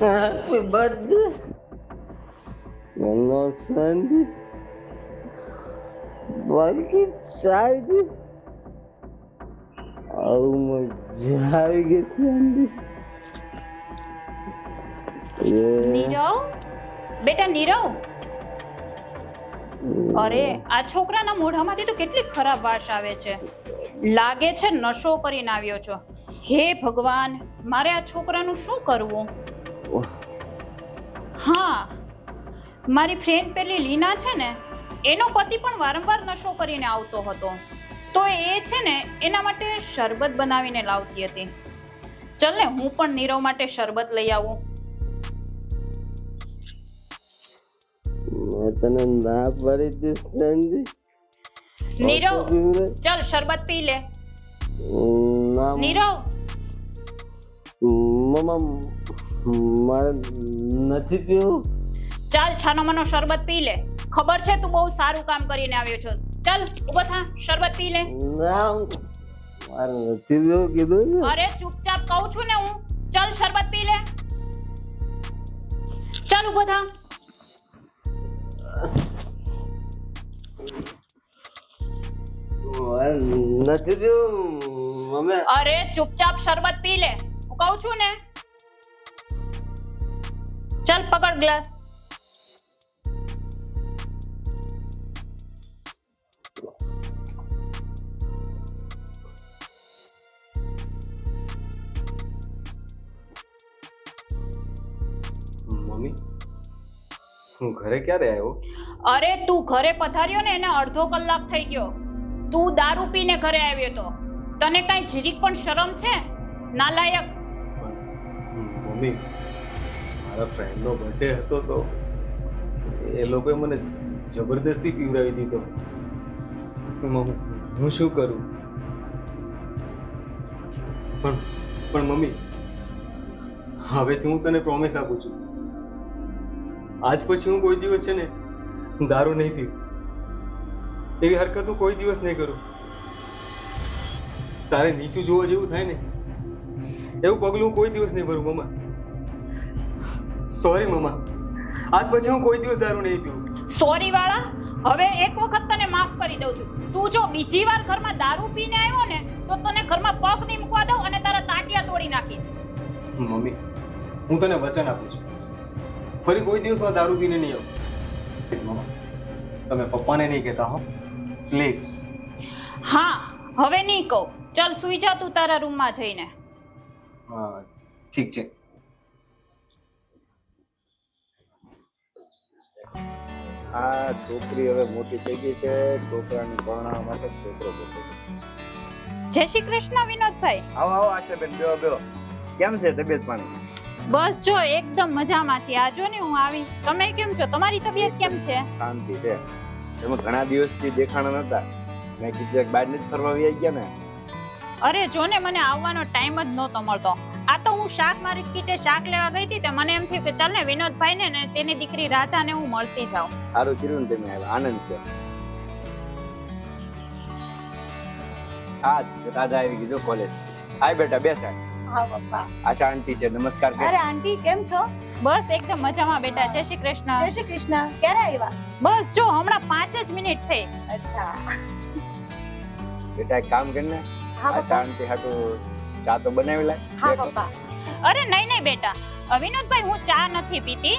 Happy birthday, Mama Sandy. બાકી ચાય આવું મજા આવી ગઈ સંદી. નીરવ, બેટા નીરવ, અરે આ છોકરાના મોઢામાંથી તો કેટલી ખરાબ વાસ આવે છે. લાગે છે નશો કરીને આવ્યો છો. હે ભગવાન, મારે આ છોકરાનું શું કરવું? હા, મારી ફ્રેન્ડ પેલી લીના છે ને, એનો પતિ પણ વારંવાર નશો કરીને આવતો હતો, તો એ છે ને એના માટે શરબત બનાવીને લાવતી હતી. ચલ ને હું પણ નીરવ માટે શરબત લઈ આવું. મેં તને ના પાડી હતી સંદી. નીરવ, ચલ શરબત પી લે. ના નીરવ, મમ્મા મારે નથી પીવું. ચાલ છાનો મનો શરબત પી લે. ખબર છે તું બહુ સારું કામ કરીને આવ્યો છો. ચાલ ઊભો થા, શરબત પી લે. ના મારે નથી પીવું કીધું ને. અરે ચૂપચાપ કહું છું ને હું. ચાલ શરબત પી લે. ચાલ ઊભો થા. નથી પીવું મમ્મી. અરે ચૂપચાપ શરબત પી લે, હું કહું છું ને. ચાલ પકડ ગ્લાસ. મમ્મી, હું ઘરે ક્યારે આવ્યો? અરે તું ઘરે પધાર્યો ને એને અડધો કલાક થઈ ગયો. તું દારૂ પીને ઘરે આવ્યો તો. તને કઈ જીરીક પણ શરમ છે? નાલાયક. મમ્મી, મારા ફ્રેન્ડનો બર્થડે હતો તો એ લોકોએ મને જબરદસ્તી પીવડાવી દીધો. હું શું કરું? પણ મમ્મી, હવેથી હું તને પ્રોમિસ આપું છું, આજ પછી હું કોઈ દિવસ છે ને દારૂ નહીં પીવું. એવી હરકત હું કોઈ દિવસ નહીં કરું. તારે નીચું જોવા જેવું થાય ને એવું પગલું હું કોઈ દિવસ નહીં ભરું. મમ્મા સોરી મમ્મા, આજ પછી હું કોઈ દિવસ દારૂ નહીં પીવું. સોરી વાળા, હવે એક વખત તને માફ કરી દઉં છું. તું જો બીજી વાર ઘરમાં દારૂ પીને આવ્યો ને તો તને ઘરમાં પગ નહીં મૂકવા દઉં અને તારા તાટિયા તોડી નાખીશ. મમ્મી, હું તને વચન આપું છું, ફરી કોઈ દિવસ હું દારૂ પીને નહીં આવું. પ્લીઝ મમ્મા, તમે પપ્પાને નહીં કહેતા હો, પ્લીઝ. હા, હવે નહીં કહું. ચાલ સુઈ જા તું તારા રૂમમાં જઈને. હા ઠીક છે. આ છોકરી હવે મોટી થઈ ગઈ છે, છોકરાને ભણાવવા માટે છોકરો ગોતો. જય શ્રી કૃષ્ણ વિનોદભાઈ. આવો આવો આશાબેન, બેહો બેહો. કેમ છે તબિયત પાણી? બસ જો એકદમ મજામાં છે. આજો ને હું આવી. તમે કેમ છો? તમારી તબિયત કેમ છે? શાંતિ છે. તમે ઘણા દિવસથી દેખાણા નતા. મેં કીધું બહાર નથી ફરવા આવી ગયા ને? અરે જો ને મને આવવાનો ટાઈમ જ નહોતો મળતો. આ તો હું શાક માર્કેટે શાક લેવા ગઈ હતી તો મને એમ થયું કે ચાલ ને વિનોદભાઈ ને તેની દીકરી રાધાને હું મળતી જાઉં. સારું કર્યું ને તમે આવ્યા, આનંદ છે. હા રાધા આવી ગઈ જો કોલેજ. હાય બેટા બેસા. હા પપ્પા. આશા આંટી છે, નમસ્કાર. અરે આંટી કેમ છો? બસ એકદમ મજામાં બેટા. જય શ્રી કૃષ્ણ. જય શ્રી કૃષ્ણ. ક્યારે આવ્યા? બસ જો હમણાં 5 જ મિનિટ થઈ. અચ્છા. બેટા એક કામ કરને, આશા આંટી હાટુ ચા તો બનાવી લાય. હા પપ્પા. અરે નહીં બેટા, વિનોદભાઈ હું ચા નથી પીતી.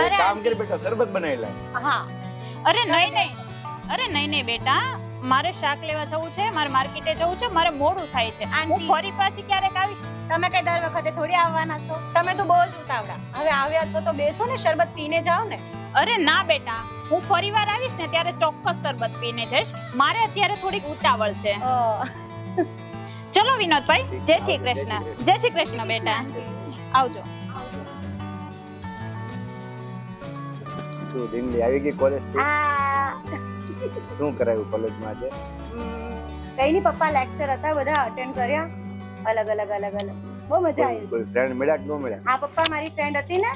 એક કામ કર બેટા, શરબત બનાવી લાય. હા. અરે નહીં બેટા, મારે શાક લેવા જવું છે, મારે માર્કેટે જવું છે, મારે મોડું થાય છે. હું ફરી પાછી ક્યારેક આવીશ. તમે કઈ દર વખતે થોડી આવવાના છો? તમે તો બહુ જ ઉતાવળા. હવે આવ્યા છો તો બેસો ને, શરબત પીને જાઓ ને. અરે ના બેટા, હું ફરીવાર આવીશ ને ત્યારે ચોક્કસ શરબત પીને જઈશ. મારે અત્યારે થોડીક ઉતાવળ છે. ચલો વિનોદભાઈ, જય શ્રી કૃષ્ણ. જય શ્રી કૃષ્ણ બેટા. આવજો. શું દિલ્હી આવી ગઈ કોલેજ થી? શું કરાયું કોલેજમાં આજે? કઈ ની પપ્પા, લેક્ચર હતા બધા અટેન્ડ કર્યા. અલગ અલગ બહુ મજા આવી. કોઈ ફ્રેન્ડ મળ્યા કે ન મળ્યા? હા પપ્પા, મારી ફ્રેન્ડ હતી ને.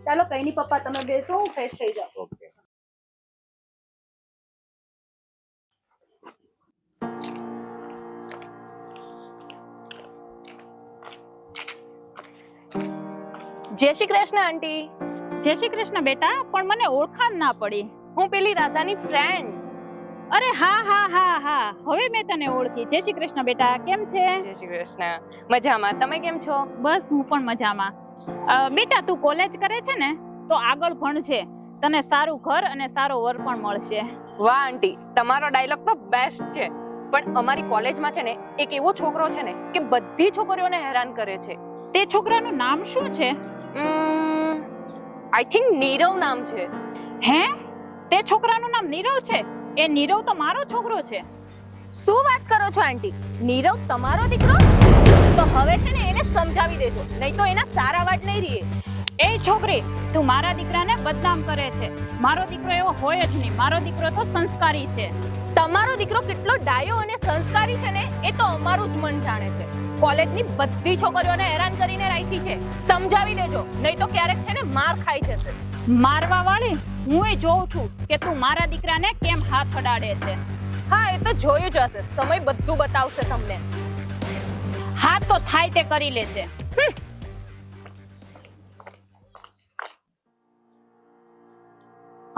ચાલો કઈ ની પપ્પા, તમે બેસો, હું ફ્રેશ થઈ જાઉં. ઓકે. જય શ્રી કૃષ્ણ આંટી. જય શ્રી કૃષ્ણ બેટા, પણ મને ઓળખાણ ના પડી. હું પેલી રાધાની ફ્રેન્ડ. અરે હા હા હા હા, હવે મેં તને ઓળખી. જય શ્રી કૃષ્ણ બેટા, કેમ છે? જય શ્રી કૃષ્ણ. મજામાં, તમે કેમ છો? બસ હું પણ મજામાં. બેટા તું કોલેજ કરે છે ને, તો આગળ ભણજે. તને સારું ઘર અને સારો વર પણ મળશે. વાહ આંટી, તમારો ડાયલોગ તો બેસ્ટ છે. પણ અમારી કોલેજમાં છે ને એક એવો છોકરો છે ને કે બધી છોકરીઓને હેરાન કરે છે. તે છોકરાનું નામ શું છે? આઈ થિંક નીરવ નામ છે. હે? તે છોકરાનું નામ નીરવ છે? એ નીરવ તો મારો છોકરો છે. શું વાત કરો છો આંટી? નીરવ તમારો દીકરો? તો હવે છે ને એને સમજાવી દેજો, નહીં તો એના સારા વાટ નહીં રહે. એ છોકરી, તું મારા દીકરાને બદનામ કરે છે. મારો દીકરો એવો હોય જ નહીં. મારો દીકરો તો સંસ્કારી છે. તમારો દીકરો કેટલો ડાયો અને સંસ્કારી છે ને એ તો અમારું જ મન જાણે છે. કોલેજની બધી છોકરીઓને હેરાન કરીને રાખી છે. સમજાવી દેજો, નહીં તો ક્યારેક છે ને માર ખાઈ જશે. મારવા વાળી હું એ જોઉં છું કે તું મારા દીકરાને કેમ હાથ અડાડે છે. હા, એ તો જોયું જ હશે. સમય બધું બતાવશે તમને. હાથ તો થાય તે કરી લેશે.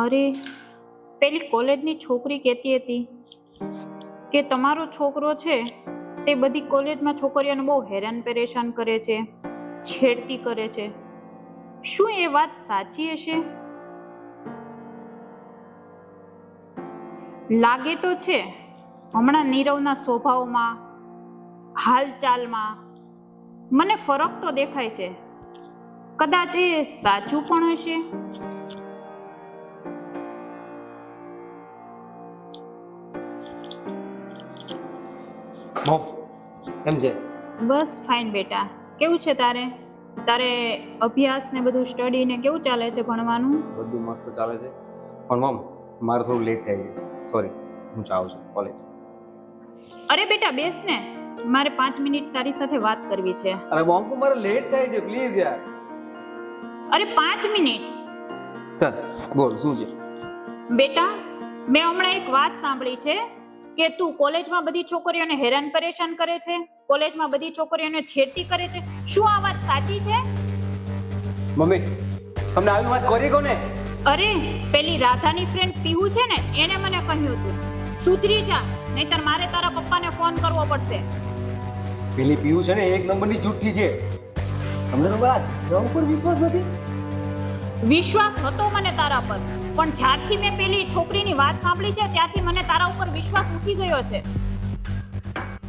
અરે પેલી કોલેજની છોકરી કહેતી હતી કે તમારો છોકરો છે તે બધી કોલેજમાં છોકરીઓને બહુ હેરાન પરેશાન કરે છે, છેડતી કરે છે. શું એ વાત સાચી હશે? લાગે તો છે. હમણાં નીરવના સ્વભાવમાં, હાલચાલમાં મને ફરક તો દેખાય છે. કદાચ એ સાચું પણ હશે. મોમ કેમ છે? બસ ફાઇન બેટા. કેવું છે તારે? તારે અભ્યાસ ને બધું સ્ટડી ને કેવું ચાલે છે ભણવાનું? બધું મસ્ત ચાલે છે. પણ મોમ મારે થોડું લેટ થઈ ગયું. સોરી, હું જાઉં છું કોલેજ. અરે બેટા બેસ ને, મારે 5 મિનિટ તારી સાથે વાત કરવી છે. અરે મોમ મારે લેટ થાય છે, પ્લીઝ યાર. અરે 5 મિનિટ. ચાલ બોલ, શું છે? બેટા મેં હમણાં એક વાત સાંભળી છે કે તું કોલેજમાં બધી છોકરીઓને હેરાન પરેશાન કરે છે, કોલેજમાં બધી છોકરીઓને છેડતી કરે છે. શું આ વાત સાચી છે? મમ્મી તમને આવી વાત કરી કોને? અરે પેલી રાધાની ફ્રેન્ડ પીહુ છે ને, એને મને કહ્યું હતું. સુધરી જા, નહીતર મારે તારા પપ્પાને ફોન કરવો પડશે. પેલી પીવું છે ને એક નંબરની જુઠ્ઠી છે. તમને તો વાત જવા ઉપર વિશ્વાસ નથી. વિશ્વાસ હતો મને તારા પર, પણ જ્યારથી મેં પેલી છોકરીની વાત સાંભળી છે ત્યારથી મને તારા ઉપર વિશ્વાસ ઉઠી ગયો છે.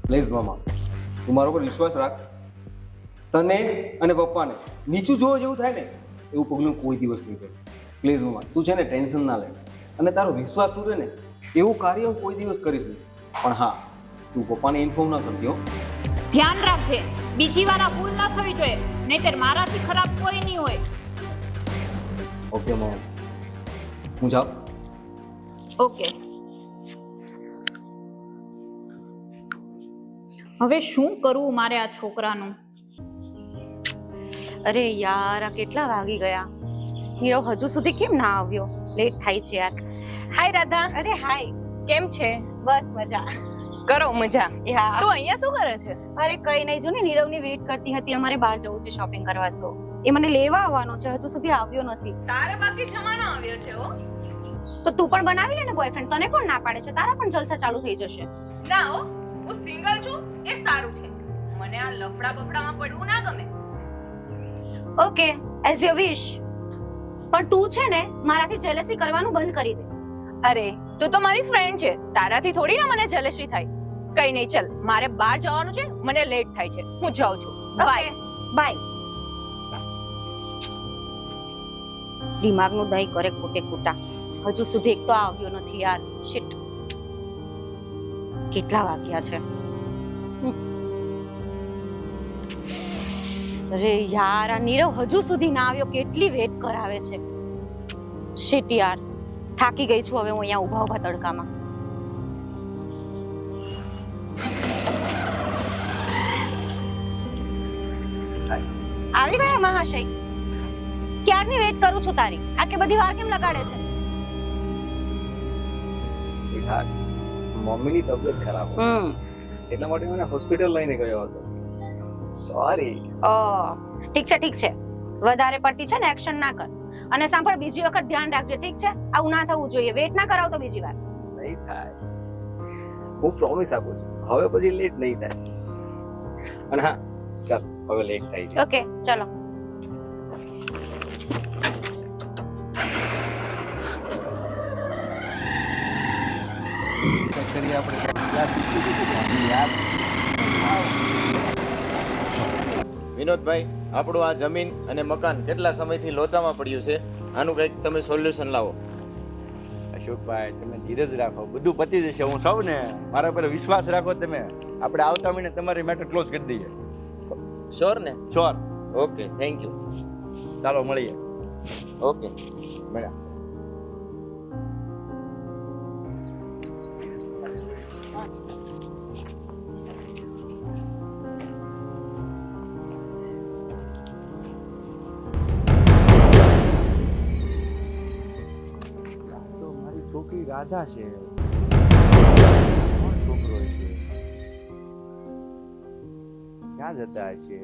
પ્લીઝ મામા, તું મારા ઉપર વિશ્વાસ રાખ. તને અને પપ્પાને નીચું જોવા જેવું થાય ને એવું પગલું કોઈ દિવસ નહીં કરે. પ્લીઝ મામા, તું છે ને ટેન્શન ના લે, અને તારો વિશ્વાસ તૂટે ને એવું કાર્ય હું કોઈ દિવસ કરીશ નહીં. પણ હા, તું પપ્પાને ઇન્ફોર્મ ના કરતી હો. ધ્યાન રાખજે, બીજી વાર આ ભૂલ ના થવી જોઈએ, નહીતર મારાથી ખરાબ કોઈ નહીં હોય. ઓકે મમ્મી, હું જાઉં. ઓકે. હવે શું કરવું મારે આ છોકરાનું? અરે યાર, આ કેટલા વાગી ગયા? નીરવ હજુ સુધી કેમ ના આવ્યો? લેટ થાય છે યાર. હાય રાધા. અરે હાય. કેમ છે? બસ મજા. કરો મજા. યા. તું અહીંયા શું કરે છે? અરે કઈ નહીં, જો ને નીરવની વેઇટ કરતી હતી. અમારે બહાર જવું છે શોપિંગ કરવા. સો એ મને લેવા આવવાનો છે, હજુ સુધી આવ્યો નથી. તારે બાકી જમાનો આવ્યો છે હો. તો તું પણ બનાવી લે ને બોયફ્રેન્ડ. તને કોણ ના પાડે છે? તારા પણ જલસા ચાલુ થઈ જશે. ના હો, હું સિંગલ છું એ સારું છે. મને આ લફડા બફડામાં પડવું ના ગમે. ઓકે, એઝ યોર વિશ. પણ તું છે ને મારાથી જેલસી કરવાનું બંધ કરી દે. અરે તું તો મારી ફ્રેન્ડ છે, તારાથી થોડી ના મને જેલસી થાય. કઈ નહીં, ચલ મારે બહાર જવાનું છે, મને લેટ થાય છે, હું જાઉં છું. બાય. બાય. દિમાગનું દહીં કરે કુટે કુટા. હજુ સુધી એક તો આવ્યો નથી યાર. શિટ. કેટલા વાગ્યા છે? અરે યાર, આ નીરવ હજુ સુધી ના આવ્યો. કેટલી વેટ કરાવે છે. શિટ યાર, થાકી ગઈ છું હવે હું અહીંયા ઊભા ઊભા તડકામાં. આવી ગયા મહાશય? ક્યારની વેટ કરું છું તારી. આટલી બધી વાર કેમ લગાડે છે? સ્વીટહાર્ટ, મમ્મીની તબિયત ખરાબ હતી, એટલા માટે મને હોસ્પિટલ લઈને ગયો હતો. સોરી. ઠીક છે ઠીક છે, વધારે પડતી છે ને એક્શન ના કર. અને સાંભળ, બીજી વખત ધ્યાન રાખજે, ઠીક છે? આવું ના થવું જોઈએ. વેટ ના કરાવતો બીજી વાર. નહીં થાય, હું પ્રોમિસ આપું છું, હવે પછી લેટ નહીં થાય. અને હા ચાલ, હવે લેટ થાય છે. ઓકે, ચલો. કરીએ આપણે યાર. વિનોદભાઈ, આપણું આ જમીન અને મકાન કેટલા સમયથી લોચામાં પડ્યું છે, આનું કંઈક તમે સોલ્યુશન લાવો. અશોકભાઈ, તમે ધીરજ રાખો, બધું પતી જશે. હું સૌ ને મારા પર વિશ્વાસ રાખો તમે. આપણે આવતા મહિને તમારી મેટર ક્લોઝ કરી દઈએ. શ્યોર ને? શ્યોર. Okay, thank you. ચાલો મળીએ. ઓકે, મળ્યા. તો મારી છોકરી રાધા છે. કોણ છોકરો છે? ક્યાં જતા હશે?